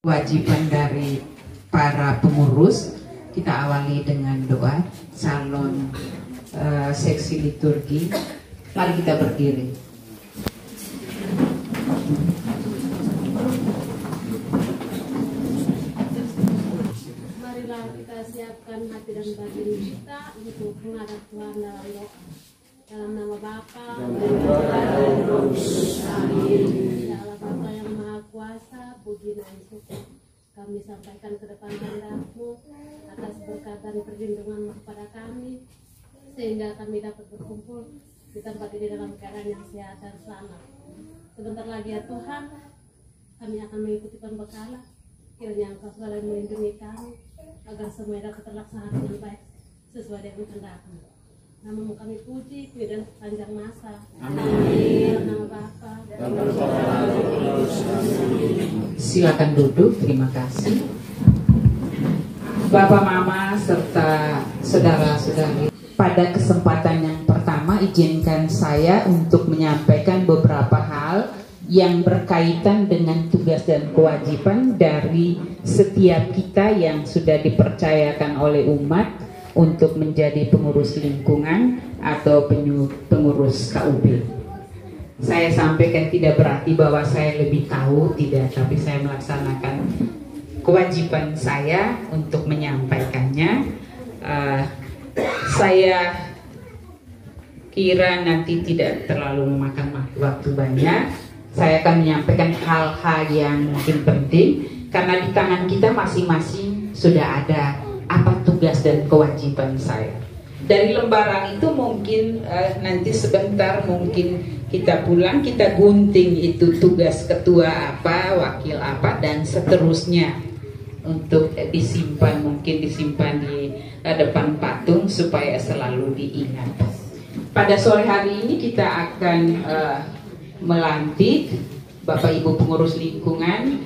Kewajiban dari para pengurus, kita awali dengan doa salon seksi liturgi. Mari kita berdiri. Marilah kita siapkan hati dan batin kita untuk menghadap Tuhan dalam doa. Dalam nama Bapa dan Putra dan Roh Kudus. Amin. Ya Allah Bapa yang Maha Kuasa, puji dan syukur kami sampaikan ke depan hadirat-Mu atas berkat dan perlindungan-Mu kepada kami, sehingga kami dapat berkumpul di tempat ini dalam keadaan yang sehat dan selamat. Sebentar lagi ya Tuhan, kami akan mengikuti pembekalan. Kiranya Engkau selalu melindungi kami agar semua dapat terlaksana dengan baik sesuai dengan kehendak-Mu. Namamu kami puji, kini dan sepanjang masa. Amin. Nama Bapa dan Silakan duduk, terima kasih. Bapak, Mama, serta saudara-saudari, pada kesempatan yang pertama izinkan saya untuk menyampaikan beberapa hal yang berkaitan dengan tugas dan kewajiban dari setiap kita yang sudah dipercayakan oleh umat untuk menjadi pengurus lingkungan atau pengurus KUB. Saya sampaikan tidak berarti bahwa saya lebih tahu, tidak, tapi saya melaksanakan kewajiban saya untuk menyampaikannya. Saya kira nanti tidak terlalu memakan waktu banyak. Saya akan menyampaikan hal-hal yang mungkin penting, karena di tangan kita masing-masing sudah ada apa tugas dan kewajiban saya. Dari lembaran itu mungkin nanti sebentar mungkin kita pulang, kita gunting itu tugas ketua apa, wakil apa, dan seterusnya untuk disimpan, mungkin disimpan di depan patung supaya selalu diingat. Pada sore hari ini kita akan melantik Bapak Ibu pengurus lingkungan,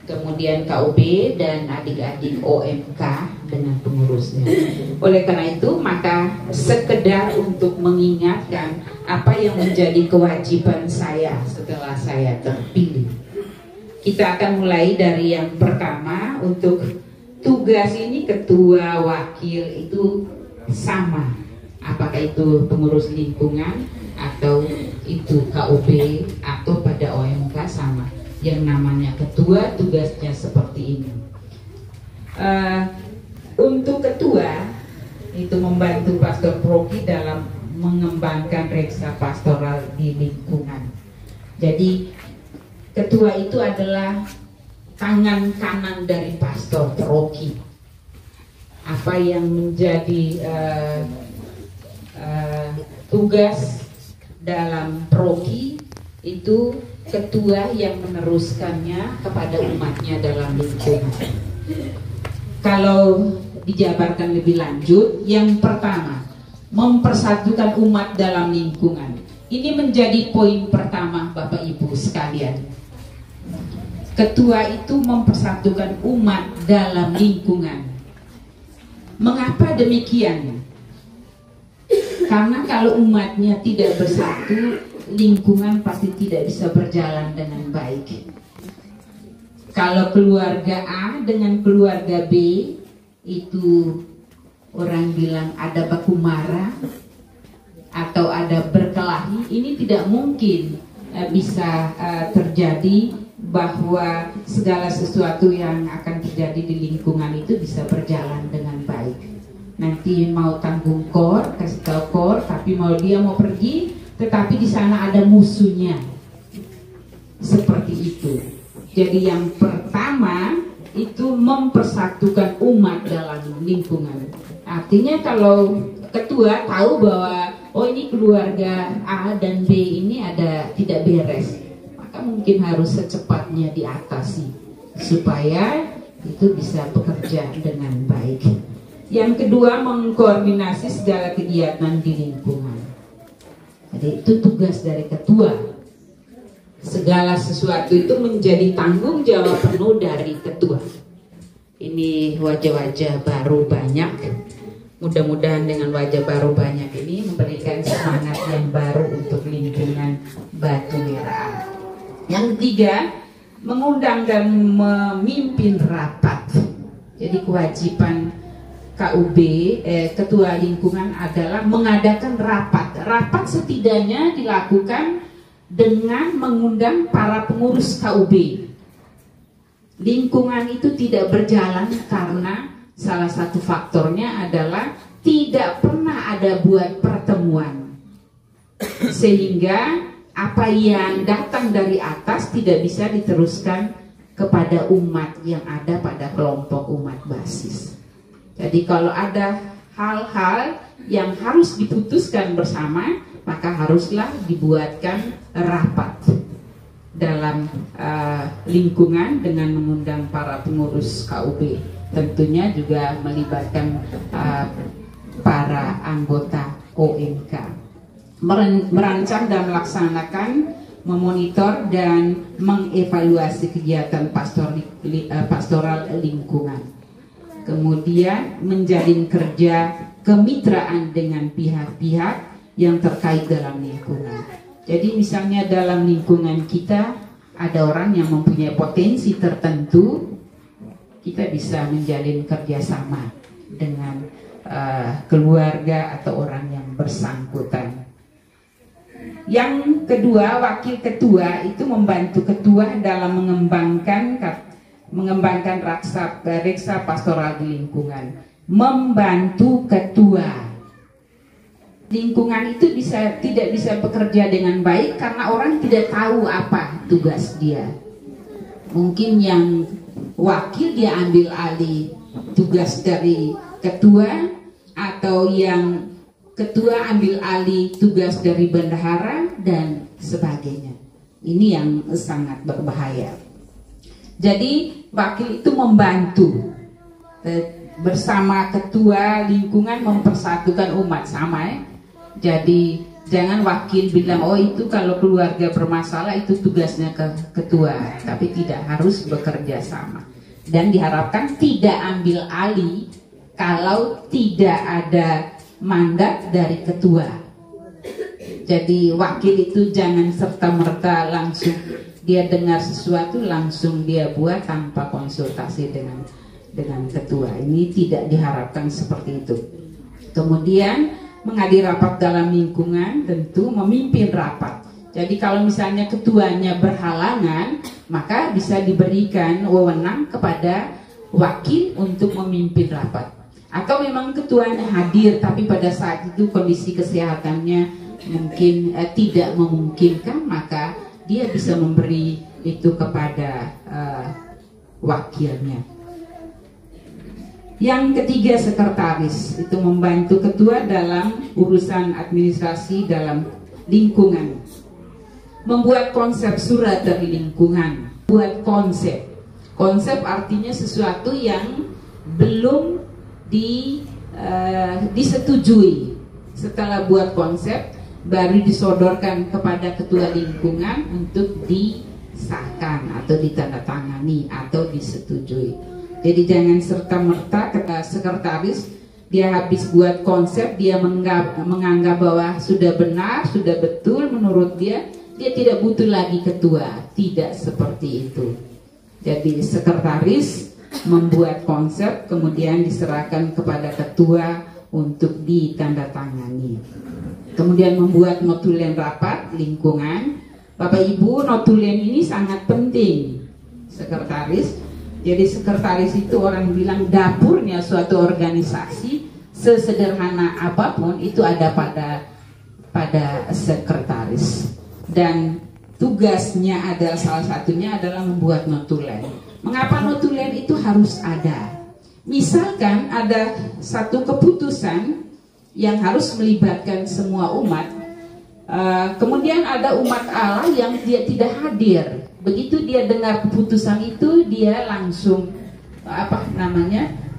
kemudian KUB dan adik-adik OMK dengan pengurusnya. Oleh karena itu, maka sekedar untuk mengingatkan apa yang menjadi kewajiban saya setelah saya terpilih. Kita akan mulai dari yang pertama. Untuk tugas ini ketua, wakil itu sama, apakah itu pengurus lingkungan atau itu KUB atau pada OMK sama. Yang namanya ketua tugasnya seperti ini. Untuk ketua itu membantu pastor proki dalam mengembangkan reksa pastoral di lingkungan. Jadi ketua itu adalah tangan kanan dari pastor proki. Apa yang menjadi tugas dalam proki itu ketua yang meneruskannya kepada umatnya dalam lingkungan. Kalau dijabarkan lebih lanjut, yang pertama, mempersatukan umat dalam lingkungan. Ini menjadi poin pertama Bapak Ibu sekalian. Ketua itu mempersatukan umat dalam lingkungan. Mengapa demikian? Karena kalau umatnya tidak bersatu, lingkungan pasti tidak bisa berjalan dengan baik. Kalau keluarga A dengan keluarga B itu orang bilang ada baku marah atau ada berkelahi, ini tidak mungkin bisa terjadi bahwa segala sesuatu yang akan terjadi di lingkungan itu bisa berjalan dengan baik. Nanti mau tanggung kor, kasih tahu kor, tapi dia mau pergi, tetapi di sana ada musuhnya. Seperti itu. Jadi yang pertama itu mempersatukan umat dalam lingkungan. Artinya kalau ketua tahu bahwa oh ini keluarga A dan B ini ada tidak beres, maka mungkin harus secepatnya diatasi supaya itu bisa bekerja dengan baik. Yang kedua, mengkoordinasi segala kegiatan di lingkungan. Jadi itu tugas dari ketua. Segala sesuatu itu menjadi tanggung jawab penuh dari ketua. Ini wajah-wajah baru banyak. Mudah-mudahan dengan wajah baru banyak ini memberikan semangat yang baru untuk lingkungan Batu Merah. Yang ketiga, mengundang dan memimpin rapat. Jadi kewajiban KUB, ketua lingkungan adalah mengadakan rapat. Rapat setidaknya dilakukan dengan mengundang para pengurus KUB. Lingkungan itu tidak berjalan karena salah satu faktornya adalah tidak pernah ada buat pertemuan, sehingga apa yang datang dari atas tidak bisa diteruskan kepada umat yang ada pada kelompok umat basis. Jadi kalau ada hal-hal yang harus diputuskan bersama, maka haruslah dibuatkan rapat dalam lingkungan dengan mengundang para pengurus KUB. Tentunya juga melibatkan para anggota OMK. Merancang dan melaksanakan, memonitor dan mengevaluasi kegiatan pastoral lingkungan. Kemudian menjalin kerja kemitraan dengan pihak-pihak yang terkait dalam lingkungan. Jadi misalnya dalam lingkungan kita ada orang yang mempunyai potensi tertentu, kita bisa menjalin kerjasama dengan keluarga atau orang yang bersangkutan. Yang kedua, wakil ketua itu membantu ketua dalam mengembangkan reksa pastoral di lingkungan. Membantu ketua. Lingkungan itu tidak bisa bekerja dengan baik karena orang tidak tahu apa tugas dia. Mungkin yang wakil dia ambil alih tugas dari ketua, atau yang ketua ambil alih tugas dari bendahara dan sebagainya. Ini yang sangat berbahaya. Jadi wakil itu membantu bersama ketua lingkungan mempersatukan umat sama ya. Jadi jangan wakil bilang oh itu kalau keluarga bermasalah itu tugasnya ke ketua, tapi tidak, harus bekerja sama. Dan diharapkan tidak ambil alih kalau tidak ada mandat dari ketua. Jadi wakil itu jangan serta-merta langsung dia dengar sesuatu langsung dia buat tanpa konsultasi dengan ketua. Ini tidak diharapkan seperti itu. Kemudian menghadiri rapat dalam lingkungan, tentu memimpin rapat. Jadi kalau misalnya ketuanya berhalangan, maka bisa diberikan wewenang kepada wakil untuk memimpin rapat. Atau memang ketuanya hadir tapi pada saat itu kondisi kesehatannya mungkin tidak memungkinkan, maka dia bisa memberi itu kepada wakilnya. Yang ketiga, sekretaris itu membantu ketua dalam urusan administrasi dalam lingkungan. Membuat konsep surat dari lingkungan. Buat konsep. Konsep artinya sesuatu yang belum disetujui. Setelah buat konsep, baru disodorkan kepada ketua lingkungan untuk disahkan atau ditandatangani atau disetujui. Jadi jangan serta-merta sekretaris dia habis buat konsep, dia menganggap bahwa sudah benar, sudah betul menurut dia tidak butuh lagi ketua. Tidak seperti itu. Jadi sekretaris membuat konsep kemudian diserahkan kepada ketua untuk ditandatangani. Kemudian membuat notulen rapat lingkungan. Bapak Ibu, notulen ini sangat penting. Sekretaris. Jadi sekretaris itu orang bilang dapurnya suatu organisasi, sesederhana apapun itu ada pada sekretaris. Dan tugasnya adalah salah satunya adalah membuat notulen. Mengapa notulen itu harus ada? Misalkan ada satu keputusan yang harus melibatkan semua umat, kemudian ada umat Allah yang dia tidak hadir. Begitu dia dengar keputusan itu, dia langsung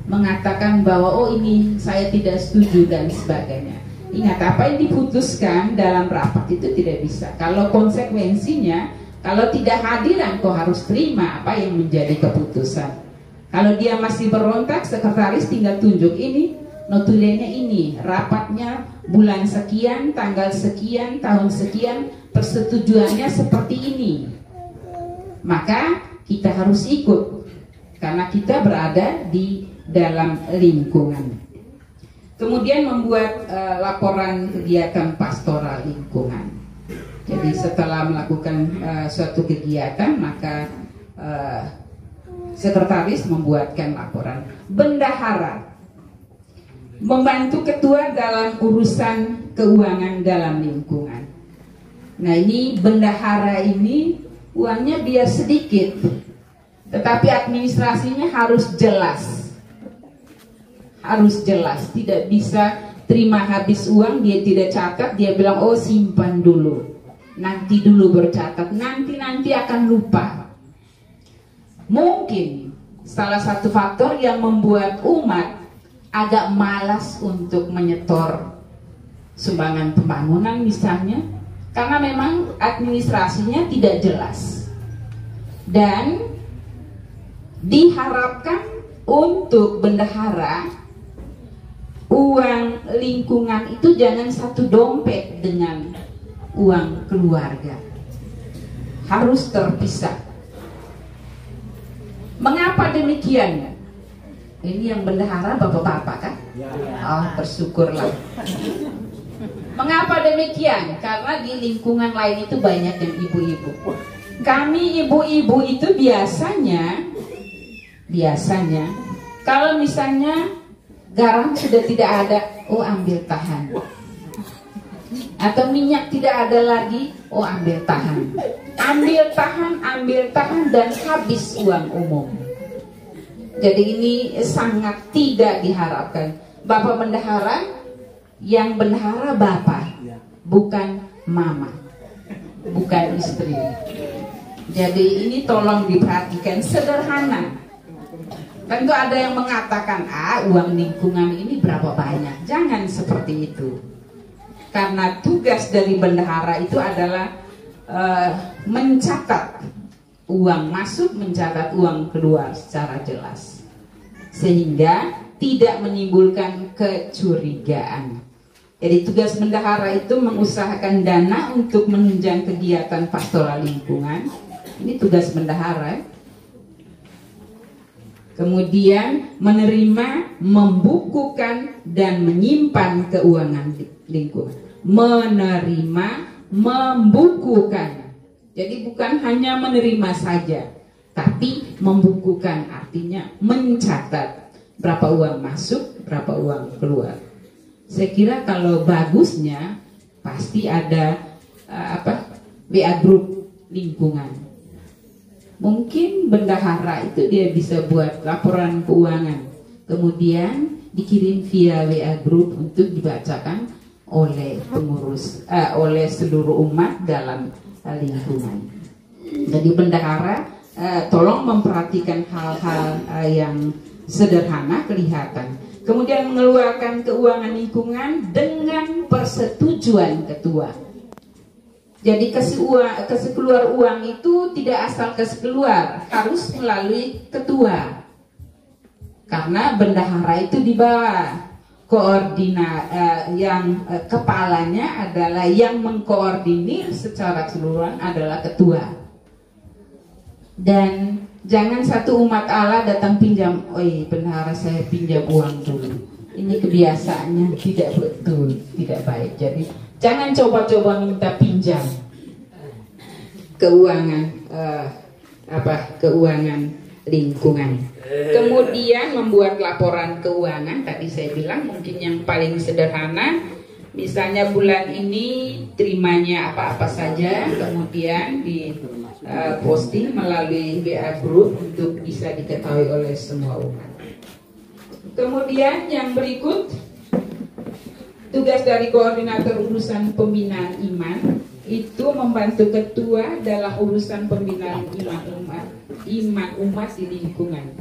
mengatakan bahwa oh ini saya tidak setuju dan sebagainya. Ingat, apa yang diputuskan dalam rapat itu tidak bisa. Kalau konsekuensinya, kalau tidak hadiran kau harus terima apa yang menjadi keputusan. Kalau dia masih berontak, sekretaris tinggal tunjuk ini notulennya ini, rapatnya bulan sekian, tanggal sekian, tahun sekian, persetujuannya seperti ini. Maka kita harus ikut karena kita berada di dalam lingkungan. Kemudian membuat laporan kegiatan pastoral lingkungan. Jadi setelah melakukan suatu kegiatan, maka sekretaris membuatkan laporan. Bendahara membantu ketua dalam urusan keuangan dalam lingkungan. Nah, ini bendahara ini uangnya biar sedikit, tetapi administrasinya harus jelas. Harus jelas, tidak bisa terima habis uang dia tidak catat, dia bilang oh simpan dulu, nanti dulu bercatat, nanti akan lupa. Mungkin salah satu faktor yang membuat umat agak malas untuk menyetor sumbangan pembangunan misalnya, karena memang administrasinya tidak jelas. Dan diharapkan untuk bendahara uang lingkungan itu jangan satu dompet dengan uang keluarga, harus terpisah. Mengapa demikian? Ini yang bendahara bapak-bapak kan? Oh, bersyukurlah. Mengapa demikian? Karena di lingkungan lain itu banyak yang ibu-ibu. Kami ibu-ibu itu biasanya kalau misalnya garam sudah tidak ada, oh ambil tahan. Atau minyak tidak ada lagi, oh ambil tahan. Ambil tahan dan habis uang umum. Jadi ini sangat tidak diharapkan. Bapak bendahara, yang bendahara bapak, bukan mama, bukan istri. Jadi ini tolong diperhatikan, sederhana. Tentu ada yang mengatakan, uang lingkungan ini berapa banyak. Jangan seperti itu. Karena tugas dari bendahara itu adalah mencatat uang masuk, mencatat uang keluar secara jelas, sehingga tidak menimbulkan kecurigaan. Jadi tugas bendahara itu mengusahakan dana untuk menunjang kegiatan pastoral lingkungan. Ini tugas bendahara. Kemudian menerima, membukukan, dan menyimpan keuangan lingkungan. Menerima, membukukan. Jadi bukan hanya menerima saja, tapi membukukan, artinya mencatat berapa uang masuk, berapa uang keluar. Saya kira kalau bagusnya pasti ada WA group lingkungan. Mungkin bendahara itu dia bisa buat laporan keuangan, kemudian dikirim via WA group untuk dibacakan oleh pengurus, oleh seluruh umat dalam lingkungan. Jadi bendahara tolong memperhatikan hal-hal yang sederhana kelihatan. Kemudian mengeluarkan keuangan lingkungan dengan persetujuan ketua. Jadi kesekeluar uang itu tidak asal kesekeluar, harus melalui ketua. Karena bendahara itu di bawah. Yang kepalanya adalah yang mengkoordinir secara keseluruhan adalah ketua. Dan jangan satu umat Allah datang pinjam, bendahara saya pinjam uang dulu. Ini kebiasaannya tidak betul, tidak baik. Jadi jangan coba-coba minta pinjam keuangan keuangan lingkungan. Kemudian membuat laporan keuangan, tadi saya bilang mungkin yang paling sederhana, misalnya bulan ini terimanya apa-apa saja, kemudian di posting melalui WA group untuk bisa diketahui oleh semua umat. Kemudian yang berikut, tugas dari koordinator urusan pembinaan iman itu membantu ketua dalam urusan pembinaan iman umat di lingkungan,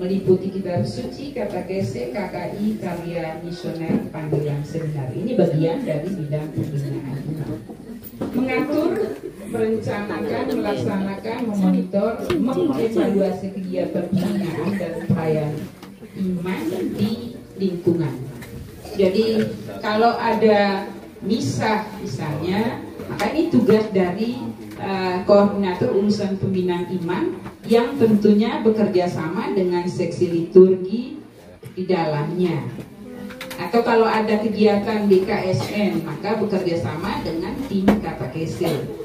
meliputi kitab suci, katekese, KKI, karya misioner, panggilan seminar. Ini bagian dari bidang pembinaan iman. Mengatur, merencanakan, melaksanakan, memonitor, mengevaluasi kegiatan pembinaan dan perayaan iman di lingkungan. Jadi kalau ada misa misalnya, maka ini tugas dari koordinator urusan pembinaan iman yang tentunya bekerja sama dengan seksi liturgi di dalamnya. Atau kalau ada kegiatan di KSN maka bekerja sama dengan tim katekese.